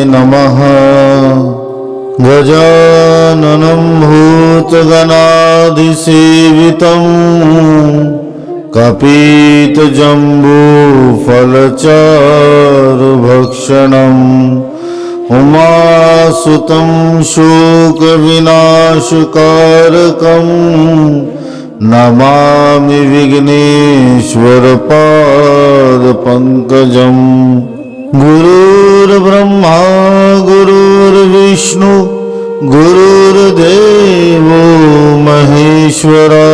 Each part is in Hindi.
नमः। गजाननं भूतगणाधिसेवितं कपितजम्बूफलचारुभक्षणम् उमासुतं शोकविनाशकारकम् नमामि विघ्नेश्वरपादपङ्कजम्। गुरुर्ब्रह्मा गुरुर्विष्णु गुरुर्देवो महेश्वरा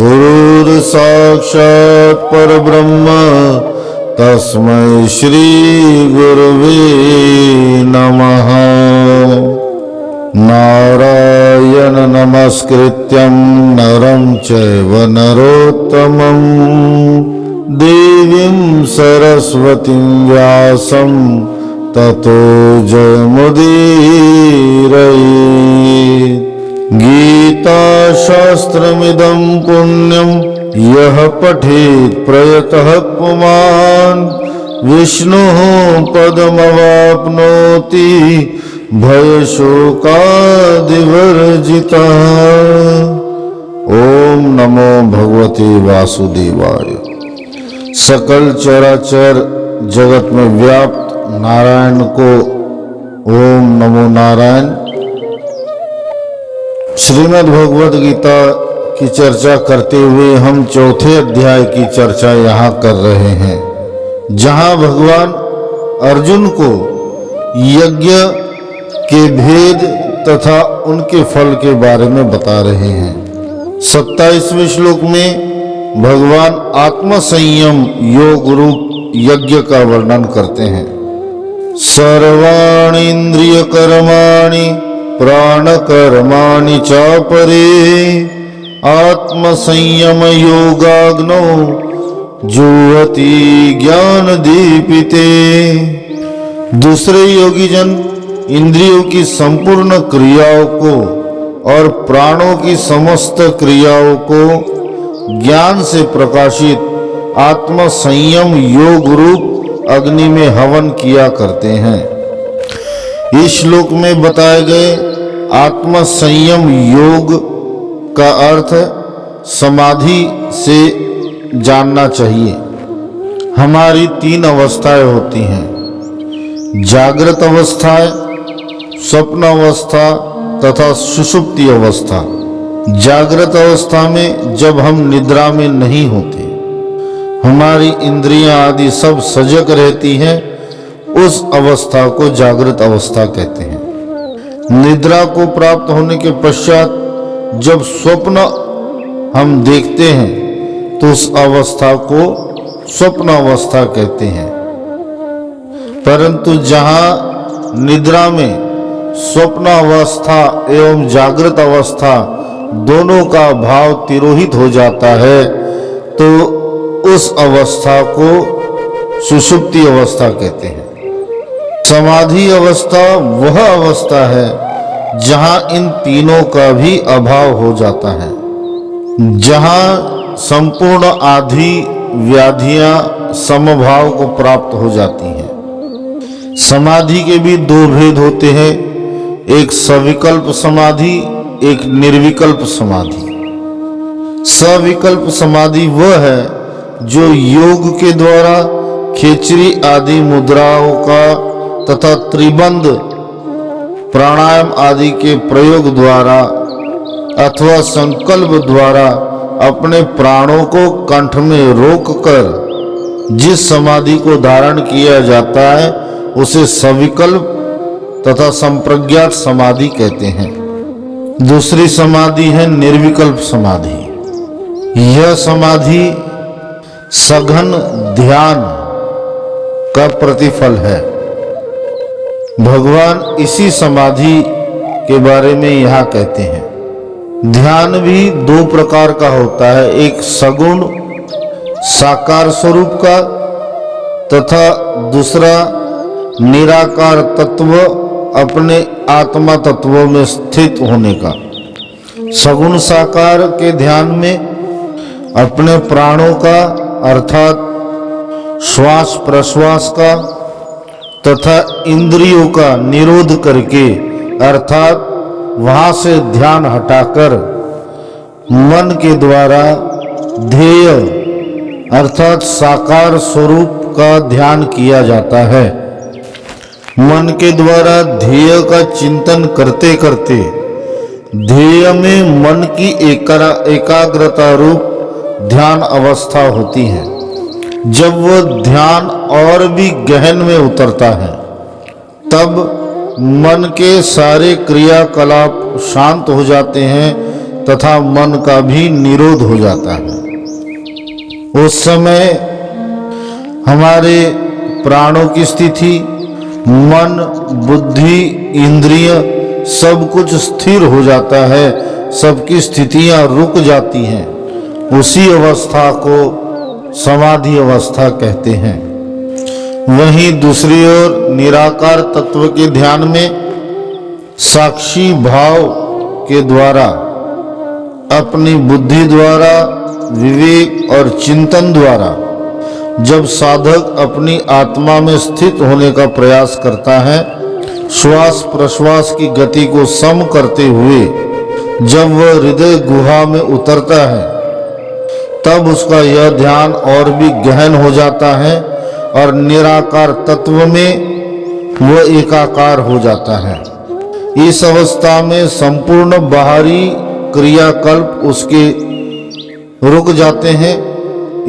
गुरुर्साक्षात् परब्रह्म तस्मै श्री गुरुवे नमः। नारायण नमस्कृत्यं नरं चैव नरोत्तमं देवीं सरस्वतीं व्यासं ततो जयमुदीरयेत्। गीताशास्त्रमिदं पुण्यं यः पठेत् प्रयतः पुमान् विष्णुः पदमवाप्नोति भयशोकादिवर्जितः। ओम नमो भगवते वासुदेवाय। सकल चराचर जगत में व्याप्त नारायण को ओम नमो नारायण। श्रीमद् भगवद गीता की चर्चा करते हुए हम चौथे अध्याय की चर्चा यहाँ कर रहे हैं, जहाँ भगवान अर्जुन को यज्ञ के भेद तथा उनके फल के बारे में बता रहे हैं। 27वें श्लोक में भगवान आत्म संयम योग रूप यज्ञ का वर्णन करते हैं। सर्वाणि इंद्रिय कर्माणि प्राण कर्माणि चापरे आत्म संयम योगाग्नौ जुह्वति ज्ञान दीपिते। दूसरे योगी जन इंद्रियों की संपूर्ण क्रियाओं को और प्राणों की समस्त क्रियाओं को ज्ञान से प्रकाशित आत्म संयम योग रूप अग्नि में हवन किया करते हैं। इस श्लोक में बताए गए आत्म संयम योग का अर्थ समाधि से जानना चाहिए। हमारी 3 अवस्थाएं होती हैं, जागृत अवस्था, स्वप्न अवस्था तथा सुषुप्ति अवस्था। जागृत अवस्था में जब हम निद्रा में नहीं होते, हमारी इंद्रियां आदि सब सजग रहती हैं, उस अवस्था को जागृत अवस्था कहते हैं। निद्रा को प्राप्त होने के पश्चात जब स्वप्न हम देखते हैं तो उस अवस्था को स्वप्न अवस्था कहते हैं। परंतु जहां निद्रा में स्वप्न अवस्था एवं जागृत अवस्था दोनों का भाव तिरोहित हो जाता है तो उस अवस्था को सुषुप्ति अवस्था कहते हैं। समाधि अवस्था वह अवस्था है जहां इन तीनों का भी अभाव हो जाता है, जहां संपूर्ण आदि व्याधियां समभाव को प्राप्त हो जाती हैं। समाधि के भी 2 भेद होते हैं, एक सविकल्प समाधि, एक निर्विकल्प समाधि। सविकल्प समाधि वह है जो योग के द्वारा खेचरी आदि मुद्राओं का तथा त्रिबंध प्राणायाम आदि के प्रयोग द्वारा अथवा संकल्प द्वारा अपने प्राणों को कंठ में रोककर जिस समाधि को धारण किया जाता है उसे सविकल्प तथा संप्रज्ञात समाधि कहते हैं। दूसरी समाधि है निर्विकल्प समाधि। यह समाधि सघन ध्यान का प्रतिफल है। भगवान इसी समाधि के बारे में यहाँ कहते हैं। ध्यान भी 2 प्रकार का होता है, एक सगुण साकार स्वरूप का तथा दूसरा निराकार तत्व अपने आत्मा तत्वों में स्थित होने का। सगुण साकार के ध्यान में अपने प्राणों का अर्थात श्वास प्रश्वास का तथा इंद्रियों का निरोध करके अर्थात वहां से ध्यान हटाकर मन के द्वारा ध्येय अर्थात साकार स्वरूप का ध्यान किया जाता है। मन के द्वारा ध्येय का चिंतन करते करते ध्येय में मन की एकाग्रता रूप ध्यान अवस्था होती है। जब वह ध्यान और भी गहन में उतरता है तब मन के सारे क्रियाकलाप शांत हो जाते हैं तथा मन का भी निरोध हो जाता है। उस समय हमारे प्राणों की स्थिति, मन, बुद्धि, इंद्रिय सब कुछ स्थिर हो जाता है, सबकी स्थितियां रुक जाती हैं। उसी अवस्था को समाधि अवस्था कहते हैं। वहीं दूसरी ओर निराकार तत्व के ध्यान में साक्षी भाव के द्वारा अपनी बुद्धि द्वारा, विवेक और चिंतन द्वारा जब साधक अपनी आत्मा में स्थित होने का प्रयास करता है, श्वास प्रश्वास की गति को सम करते हुए जब वह हृदय गुहा में उतरता है तब उसका यह ध्यान और भी गहन हो जाता है और निराकार तत्व में वह एकाकार हो जाता है। इस अवस्था में संपूर्ण बाहरी क्रियाकल्प उसके रुक जाते हैं।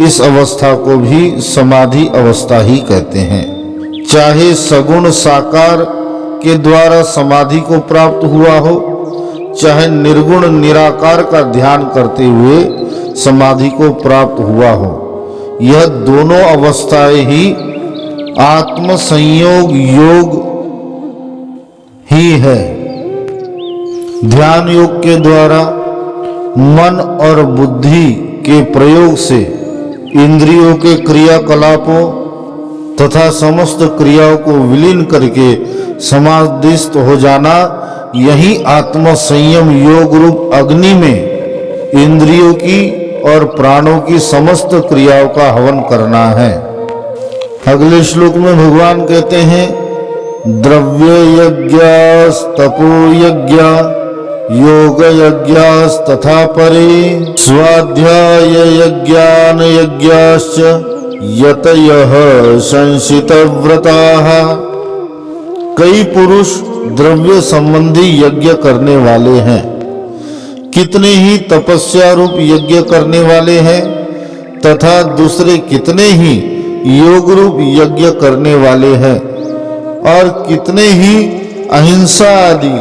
इस अवस्था को भी समाधि अवस्था ही कहते हैं। चाहे सगुण साकार के द्वारा समाधि को प्राप्त हुआ हो, चाहे निर्गुण निराकार का ध्यान करते हुए समाधि को प्राप्त हुआ हो, यह दोनों अवस्थाएं ही आत्म संयोग योग ही है। ध्यान योग के द्वारा मन और बुद्धि के प्रयोग से इंद्रियों के क्रियाकलापों तथा समस्त क्रियाओं को विलीन करके समाधिस्थ हो जाना, यही आत्म संयम योग रूप अग्नि में इंद्रियों की और प्राणों की समस्त क्रियाओं का हवन करना है। अगले श्लोक में भगवान कहते हैं, द्रव्य यज्ञस्तपो यज्ञ योग यज्ञस्तथा परे स्वाध्याय यज्ञान यज्ञाश्च यतयः संशितव्रताः। कई पुरुष द्रव्य संबंधी यज्ञ करने वाले हैं, कितने ही तपस्या रूप यज्ञ करने वाले हैं तथा दूसरे कितने ही योग रूप यज्ञ करने वाले हैं और कितने ही अहिंसा आदि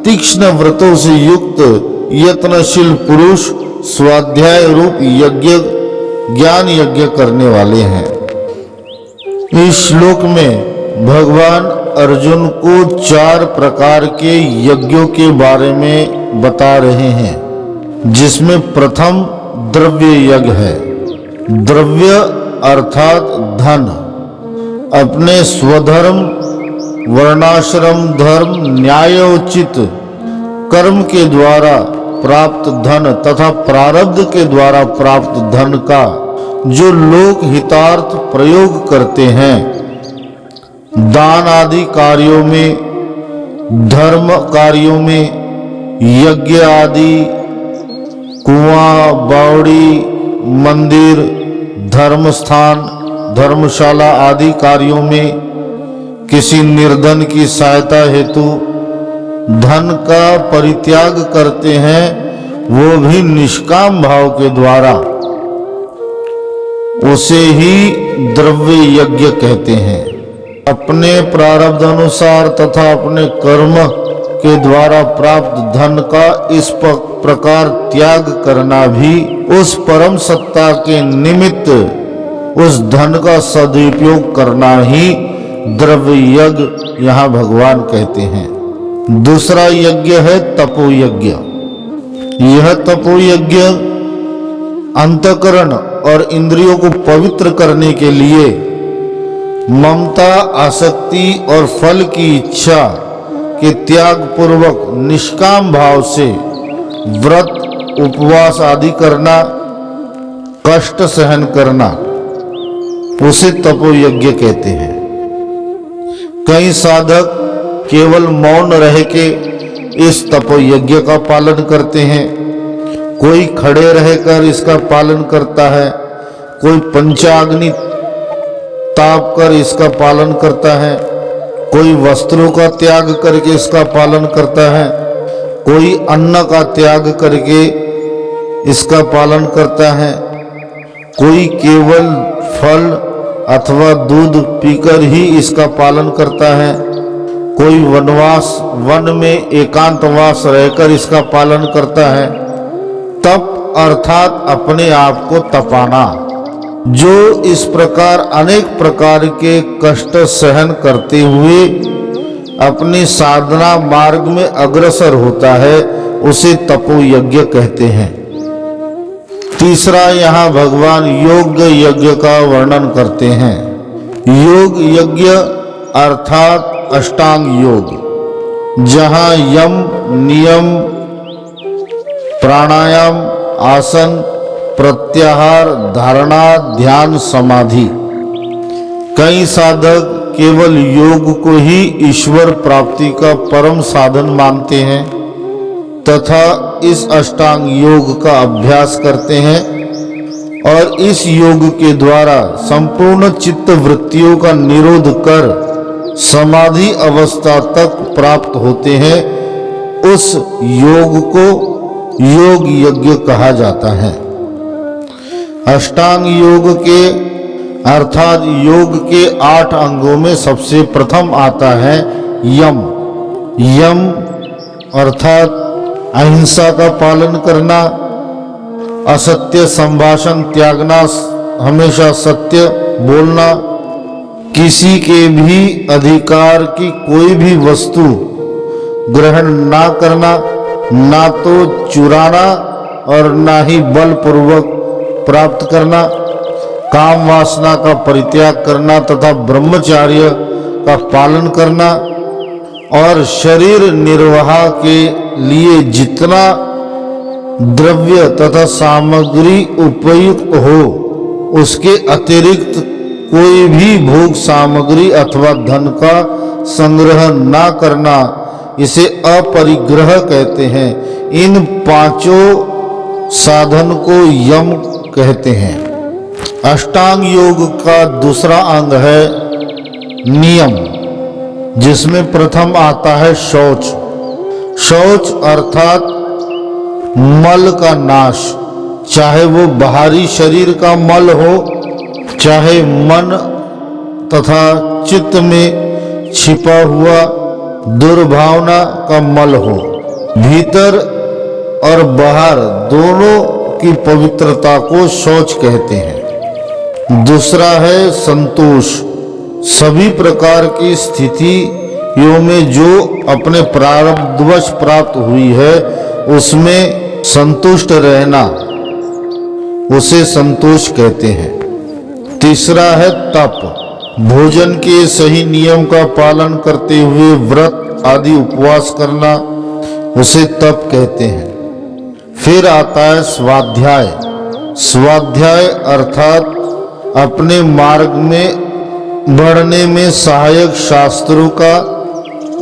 तीक्ष्ण व्रतों से युक्त यत्नशील पुरुष स्वाध्याय रूप यज्ञ ज्ञान यज्ञ करने वाले हैं। इस श्लोक में भगवान अर्जुन को 4 प्रकार के यज्ञों के बारे में बता रहे हैं, जिसमें प्रथम द्रव्य यज्ञ है। द्रव्य अर्थात धन, अपने स्वधर्म वर्णाश्रम धर्म न्यायोचित कर्म के द्वारा प्राप्त धन तथा प्रारब्ध के द्वारा प्राप्त धन का जो लोक हितार्थ प्रयोग करते हैं, दान आदि कार्यों में, धर्म कार्यों में, यज्ञ आदि, कुआं बावड़ी, मंदिर, धर्म स्थान, धर्मशाला आदि कार्यों में किसी निर्धन की सहायता हेतु धन का परित्याग करते हैं, वो भी निष्काम भाव के द्वारा, उसे ही द्रव्य यज्ञ कहते हैं। अपने प्रारब्ध अनुसार तथा अपने कर्म के द्वारा प्राप्त धन का इस प्रकार त्याग करना भी उस परम सत्ता के निमित्त उस धन का सदुपयोग करना ही द्रव्य यज्ञ यहाँ भगवान कहते हैं। दूसरा यज्ञ है तपो यज्ञ। यह तपो यज्ञ अंतःकरण और इंद्रियों को पवित्र करने के लिए ममता, आसक्ति और फल की इच्छा के त्याग पूर्वक निष्काम भाव से व्रत, उपवास आदि करना, कष्ट सहन करना, उसे तपो यज्ञ कहते हैं। कई साधक केवल मौन रह के इस तपो यज्ञ का पालन करते हैं, कोई खड़े रहकर इसका पालन करता है, कोई पंचाग्नि ताप कर इसका पालन करता है, कोई वस्त्रों का त्याग करके इसका पालन करता है, कोई अन्न का त्याग करके इसका पालन करता है, कोई केवल फल अथवा दूध पीकर ही इसका पालन करता है, कोई वन में एकांतवास रहकर इसका पालन करता है। तप अर्थात अपने आप को तपाना। जो इस प्रकार अनेक प्रकार के कष्ट सहन करते हुए अपनी साधना मार्ग में अग्रसर होता है, उसे तपो यज्ञ कहते हैं। तीसरा, यहाँ भगवान योग यज्ञ का वर्णन करते हैं। योग यज्ञ अर्थात अष्टांग योग, जहाँ यम, नियम, प्राणायाम, आसन, प्रत्याहार, धारणा, ध्यान, समाधि। कई साधक केवल योग को ही ईश्वर प्राप्ति का परम साधन मानते हैं तथा इस अष्टांग योग का अभ्यास करते हैं और इस योग के द्वारा संपूर्ण चित्त वृत्तियों का निरोध कर समाधि अवस्था तक प्राप्त होते हैं। उस योग को योग यज्ञ कहा जाता है। अष्टांग योग के अर्थात योग के 8 अंगों में सबसे प्रथम आता है यम। यम अर्थात अहिंसा का पालन करना, असत्य संभाषण त्यागना, हमेशा सत्य बोलना, किसी के भी अधिकार की कोई भी वस्तु ग्रहण ना करना, ना तो चुराना और ना ही बलपूर्वक प्राप्त करना, काम वासना का परित्याग करना तथा ब्रह्मचर्य का पालन करना और शरीर निर्वाह के लिए जितना द्रव्य तथा सामग्री उपयुक्त हो उसके अतिरिक्त कोई भी भोग सामग्री अथवा धन का संग्रह ना करना, इसे अपरिग्रह कहते हैं। इन 5 साधन को यम कहते हैं। अष्टांग योग का दूसरा अंग है नियम, जिसमें प्रथम आता है शौच। शौच अर्थात मल का नाश, चाहे वो बाहरी शरीर का मल हो, चाहे मन तथा चित्त में छिपा हुआ दुर्भावना का मल हो। भीतर और बाहर दोनों की पवित्रता को शौच कहते हैं। दूसरा है संतोष। सभी प्रकार की स्थितियों में जो अपने प्रारब्धवश प्राप्त हुई है उसमें संतुष्ट रहना, उसे संतोष कहते हैं। तीसरा है तप। भोजन के सही नियम का पालन करते हुए व्रत आदि उपवास करना, उसे तप कहते हैं। फिर आता है स्वाध्याय। स्वाध्याय अर्थात अपने मार्ग में बढ़ने में सहायक शास्त्रों का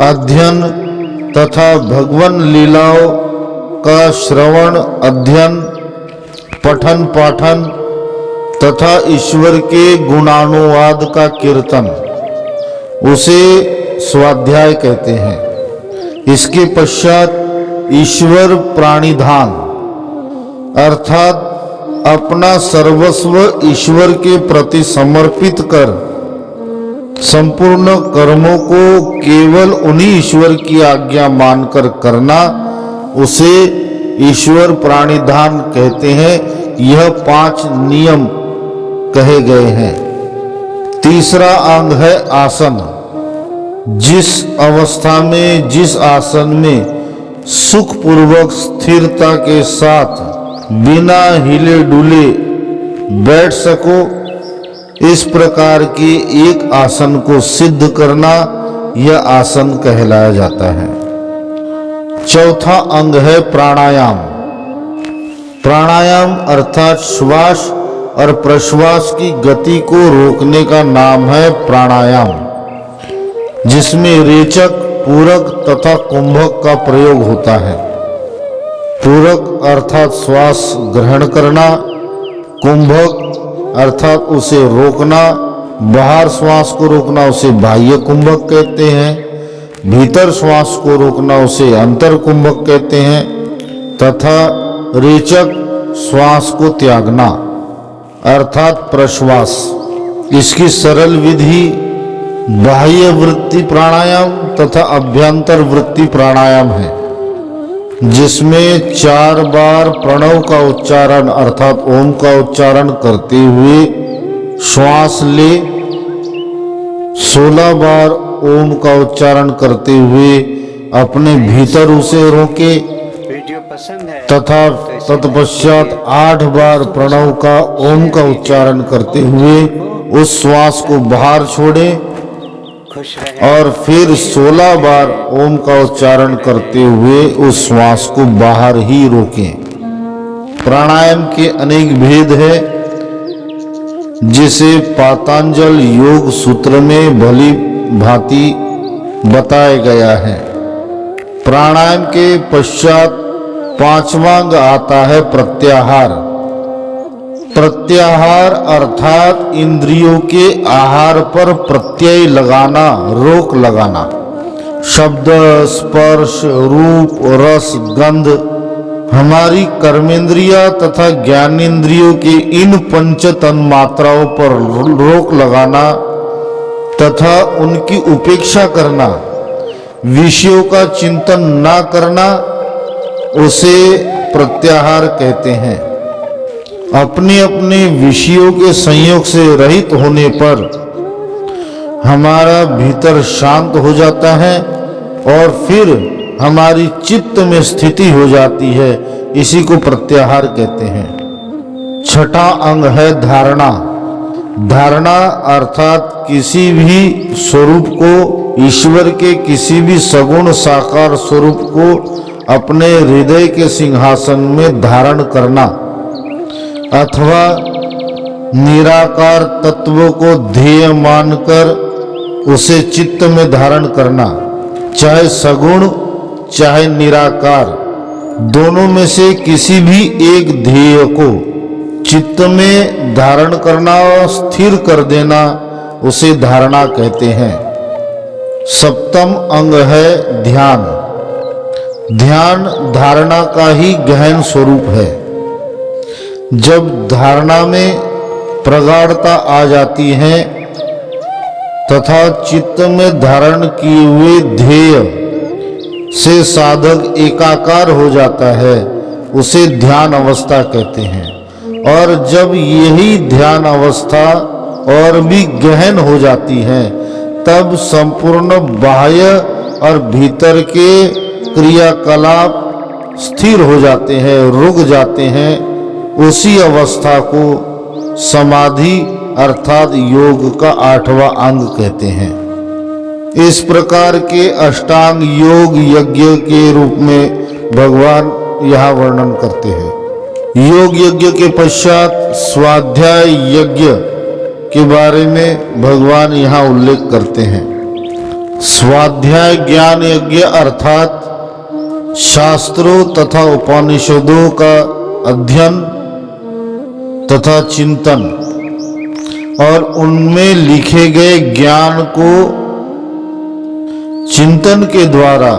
अध्ययन तथा भगवान लीलाओं का श्रवण, अध्ययन, पठन पाठन तथा ईश्वर के गुणानुवाद का कीर्तन, उसे स्वाध्याय कहते हैं। इसके पश्चात ईश्वर प्राणिधान अर्थात अपना सर्वस्व ईश्वर के प्रति समर्पित कर संपूर्ण कर्मों को केवल उन्हीं ईश्वर की आज्ञा मानकर करना, उसे ईश्वर प्राणिधान कहते हैं। यह 5 नियम कहे गए हैं। तीसरा अंग है आसन। जिस अवस्था में, जिस आसन में सुखपूर्वक स्थिरता के साथ बिना हिले डुले बैठ सको, इस प्रकार के एक आसन को सिद्ध करना, यह आसन कहलाया जाता है। चौथा अंग है प्राणायाम। प्राणायाम अर्थात श्वास और प्रश्वास की गति को रोकने का नाम है प्राणायाम। जिसमें रेचक, पूरक तथा कुंभक का प्रयोग होता है। पूरक अर्थात श्वास ग्रहण करना, कुंभक अर्थात उसे रोकना, बाहर श्वास को रोकना उसे बाह्य कुंभक कहते हैं, भीतर श्वास को रोकना उसे अंतर कुंभक कहते हैं, तथा रेचक श्वास को त्यागना अर्थात प्रश्वास। इसकी सरल विधि बाह्य वृत्ति प्राणायाम तथा अभ्यंतर वृत्ति प्राणायाम है, जिसमें 4 बार प्रणव का उच्चारण अर्थात ओम का उच्चारण करते हुए श्वास ले, 16 बार ओम का उच्चारण करते हुए अपने भीतर उसे रोके तथा तत्पश्चात 8 बार प्रणव का ओम का उच्चारण करते हुए उस श्वास को बाहर छोड़े और फिर 16 बार ओम का उच्चारण करते हुए उस श्वास को बाहर ही रोकें। प्राणायाम के अनेक भेद है, जिसे पातंजल योग सूत्र में भली भांति बताया गया है। प्राणायाम के पश्चात 5वां अंग आता है प्रत्याहार। प्रत्याहार अर्थात इंद्रियों के आहार पर प्रत्यय लगाना, रोक लगाना। शब्द, स्पर्श, रूप, रस, गंध, हमारी कर्मेंद्रिया तथा ज्ञानेंद्रियों के इन 5 तन्मात्राओं पर रोक लगाना तथा उनकी उपेक्षा करना, विषयों का चिंतन ना करना, उसे प्रत्याहार कहते हैं। अपने अपने विषयों के संयोग से रहित होने पर हमारा भीतर शांत हो जाता है और फिर हमारी चित्त में स्थिति हो जाती है, इसी को प्रत्याहार कहते हैं। छठा अंग है धारणा। धारणा अर्थात किसी भी स्वरूप को, ईश्वर के किसी भी सगुण साकार स्वरूप को अपने हृदय के सिंहासन में धारण करना अथवा निराकार तत्व को ध्येय मानकर उसे चित्त में धारण करना। चाहे सगुण चाहे निराकार, दोनों में से किसी भी एक ध्येय को चित्त में धारण करना और स्थिर कर देना, उसे धारणा कहते हैं। सप्तम अंग है ध्यान। ध्यान धारणा का ही गहन स्वरूप है। जब धारणा में प्रगाढ़ता आ जाती है तथा चित्त में धारण किए हुए ध्येय से साधक एकाकार हो जाता है, उसे ध्यान अवस्था कहते हैं। और जब यही ध्यान अवस्था और भी गहन हो जाती है, तब संपूर्ण बाह्य और भीतर के क्रियाकलाप स्थिर हो जाते हैं, रुक जाते हैं। उसी अवस्था को समाधि अर्थात योग का 8वां अंग कहते हैं। इस प्रकार के अष्टांग योग यज्ञ के रूप में भगवान यहाँ वर्णन करते हैं। योग यज्ञ के पश्चात स्वाध्याय यज्ञ के बारे में भगवान यहाँ उल्लेख करते हैं। स्वाध्याय ज्ञान यज्ञ अर्थात शास्त्रों तथा उपनिषदों का अध्ययन तथा चिंतन और उनमें लिखे गए ज्ञान को चिंतन के द्वारा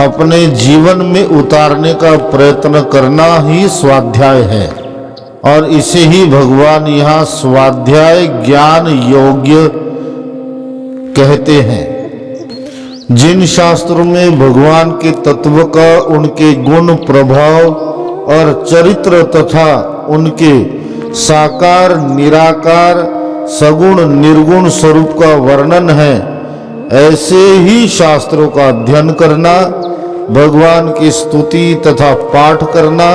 अपने जीवन में उतारने का प्रयत्न करना ही स्वाध्याय है। और इसे ही भगवान यहाँ स्वाध्याय ज्ञान योग्य कहते हैं। जिन शास्त्रों में भगवान के तत्व का, उनके गुण, प्रभाव और चरित्र तथा उनके साकार, निराकार, सगुण, निर्गुण स्वरूप का वर्णन है, ऐसे ही शास्त्रों का अध्ययन करना, भगवान की स्तुति तथा पाठ करना,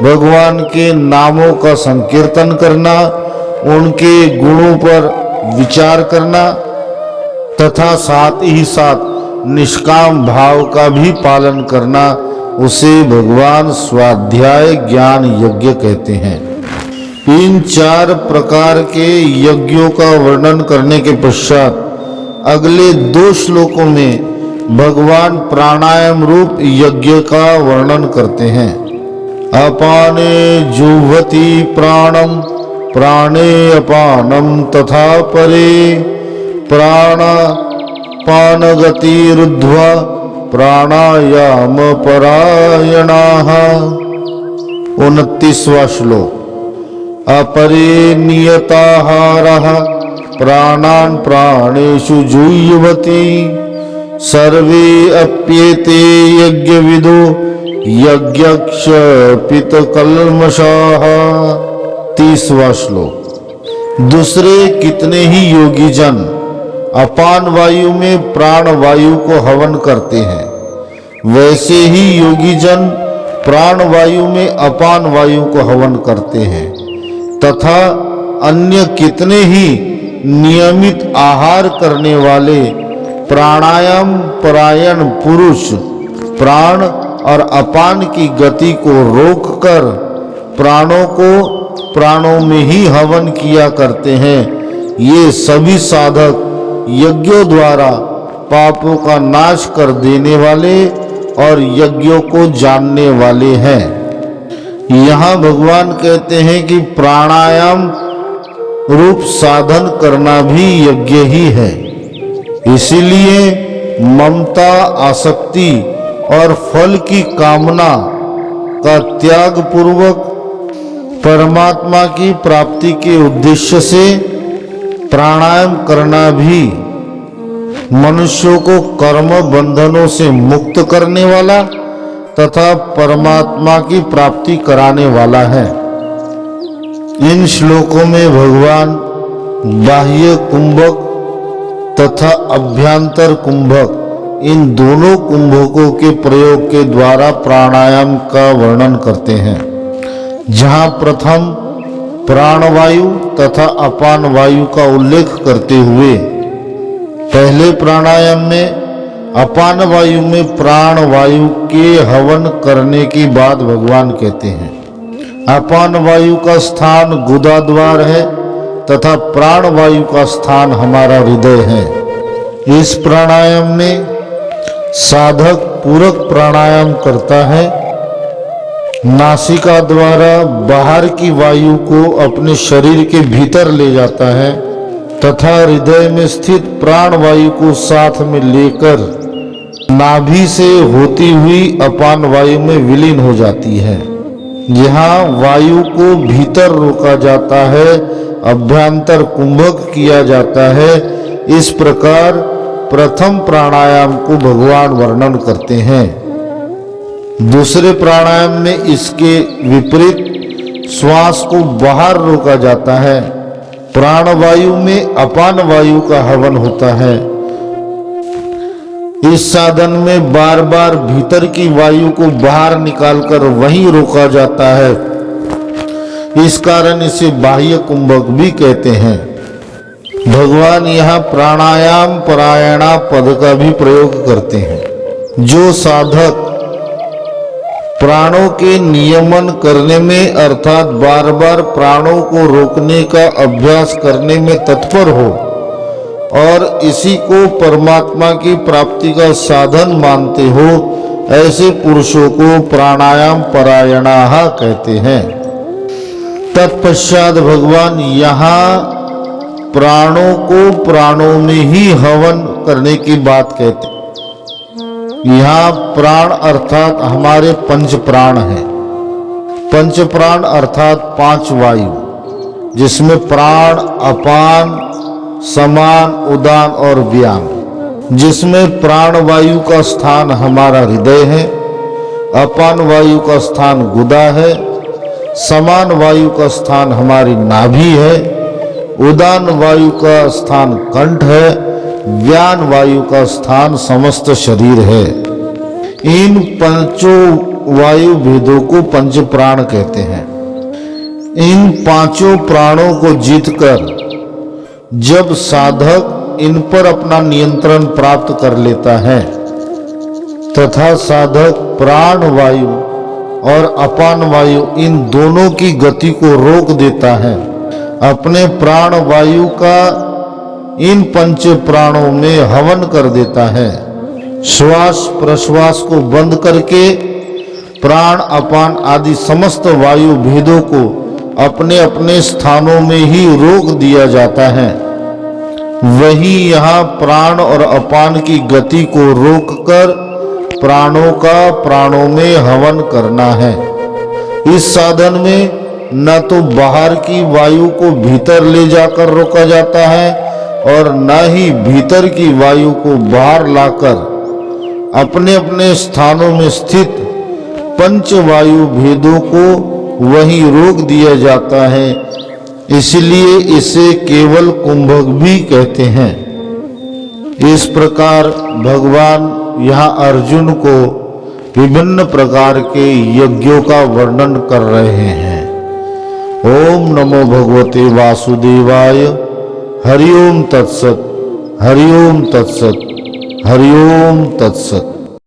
भगवान के नामों का संकीर्तन करना, उनके गुणों पर विचार करना तथा साथ ही साथ निष्काम भाव का भी पालन करना, उसे भगवान स्वाध्याय ज्ञान यज्ञ कहते हैं। इन 4 प्रकार के यज्ञों का वर्णन करने के पश्चात अगले 2 श्लोकों में भगवान प्राणायाम रूप यज्ञ का वर्णन करते हैं। अपाने जुह्वति प्राणम प्राणे अपानम तथा परे प्राण पान गतिरुद्ध्वा प्राणायाम परायणाः। 29वां श्लोक। अपरे नियताहारः प्राणान् प्राणेषु जुह्वति सर्वे अप्येते यज्ञविदो यज्ञक्षपितकल्मषाः। 30वां श्लोक। दूसरे कितने ही योगी जन अपान वायु में प्राण वायु को हवन करते हैं, वैसे ही योगी जन प्राण वायु में अपान वायु को हवन करते हैं, तथा अन्य कितने ही नियमित आहार करने वाले प्राणायाम परायण पुरुष प्राण और अपान की गति को रोककर प्राणों को प्राणों में ही हवन किया करते हैं। ये सभी साधक यज्ञों द्वारा पापों का नाश कर देने वाले और यज्ञों को जानने वाले हैं। यहाँ भगवान कहते हैं कि प्राणायाम रूप साधन करना भी यज्ञ ही है। इसीलिए ममता, आसक्ति और फल की कामना का त्याग पूर्वक परमात्मा की प्राप्ति के उद्देश्य से प्राणायाम करना भी मनुष्यों को कर्म बंधनों से मुक्त करने वाला तथा परमात्मा की प्राप्ति कराने वाला है। इन श्लोकों में भगवान बाह्य कुंभक तथा अभ्यंतर कुंभक इन दोनों कुंभकों के प्रयोग के द्वारा प्राणायाम का वर्णन करते हैं। जहाँ प्रथम प्राणवायु तथा अपान वायु का उल्लेख करते हुए पहले प्राणायाम में अपान वायु में प्राण वायु के हवन करने की बात भगवान कहते हैं। अपान वायु का स्थान गुदा द्वार है तथा प्राण वायु का स्थान हमारा हृदय है। इस प्राणायाम में साधक पूरक प्राणायाम करता है, नासिका द्वारा बाहर की वायु को अपने शरीर के भीतर ले जाता है तथा हृदय में स्थित प्राण वायु को साथ में लेकर नाभि से होती हुई अपान वायु में विलीन हो जाती है। यहाँ वायु को भीतर रोका जाता है, अभ्यंतर कुंभक किया जाता है। इस प्रकार प्रथम प्राणायाम को भगवान वर्णन करते हैं। दूसरे प्राणायाम में इसके विपरीत श्वास को बाहर रोका जाता है। प्राणवायु में अपान वायु का हवन होता है। इस साधन में बार बार भीतर की वायु को बाहर निकालकर वहीं रोका जाता है। इस कारण इसे बाह्य कुंभक भी कहते हैं। भगवान यहाँ प्राणायाम परायणा पद का भी प्रयोग करते हैं। जो साधक प्राणों के नियमन करने में अर्थात बार बार प्राणों को रोकने का अभ्यास करने में तत्पर हो और इसी को परमात्मा की प्राप्ति का साधन मानते हो, ऐसे पुरुषों को प्राणायाम परायणाः कहते हैं। तत्पश्चात भगवान यहाँ प्राणों को प्राणों में ही हवन करने की बात कहते हैं। यहाँ प्राण अर्थात हमारे पंच प्राण हैं। पंच प्राण अर्थात 5 वायु, जिसमें प्राण, अपान, समान, उदान और व्यान, जिसमें प्राण वायु का स्थान हमारा हृदय है, अपान वायु का स्थान गुदा है, समान वायु का स्थान हमारी नाभि है, उदान वायु का स्थान कंठ है, व्यान वायु का स्थान समस्त शरीर है। इन पंचों वायु भेदों को पंच प्राण कहते हैं। इन 5 प्राणों को जीतकर जब साधक इन पर अपना नियंत्रण प्राप्त कर लेता है तथा साधक प्राण वायु और अपान वायु इन दोनों की गति को रोक देता है, अपने प्राण वायु का इन पंच प्राणों में हवन कर देता है। श्वास प्रश्वास को बंद करके प्राण अपान आदि समस्त वायु भेदों को अपने अपने स्थानों में ही रोक दिया जाता है। वही यहाँ प्राण और अपान की गति को रोककर प्राणों का प्राणों में हवन करना है। इस साधन में न तो बाहर की वायु को भीतर ले जाकर रोका जाता है और न ही भीतर की वायु को बाहर लाकर अपने अपने स्थानों में स्थित पंच वायु भेदों को वहीं रोक दिया जाता है। इसलिए इसे केवल कुंभक भी कहते हैं। इस प्रकार भगवान यहाँ अर्जुन को विभिन्न प्रकार के यज्ञों का वर्णन कर रहे हैं। ओम नमो भगवते वासुदेवाय। हरि ओम तत्सत। हरि ओम तत्सत। हरि ओम तत्सत।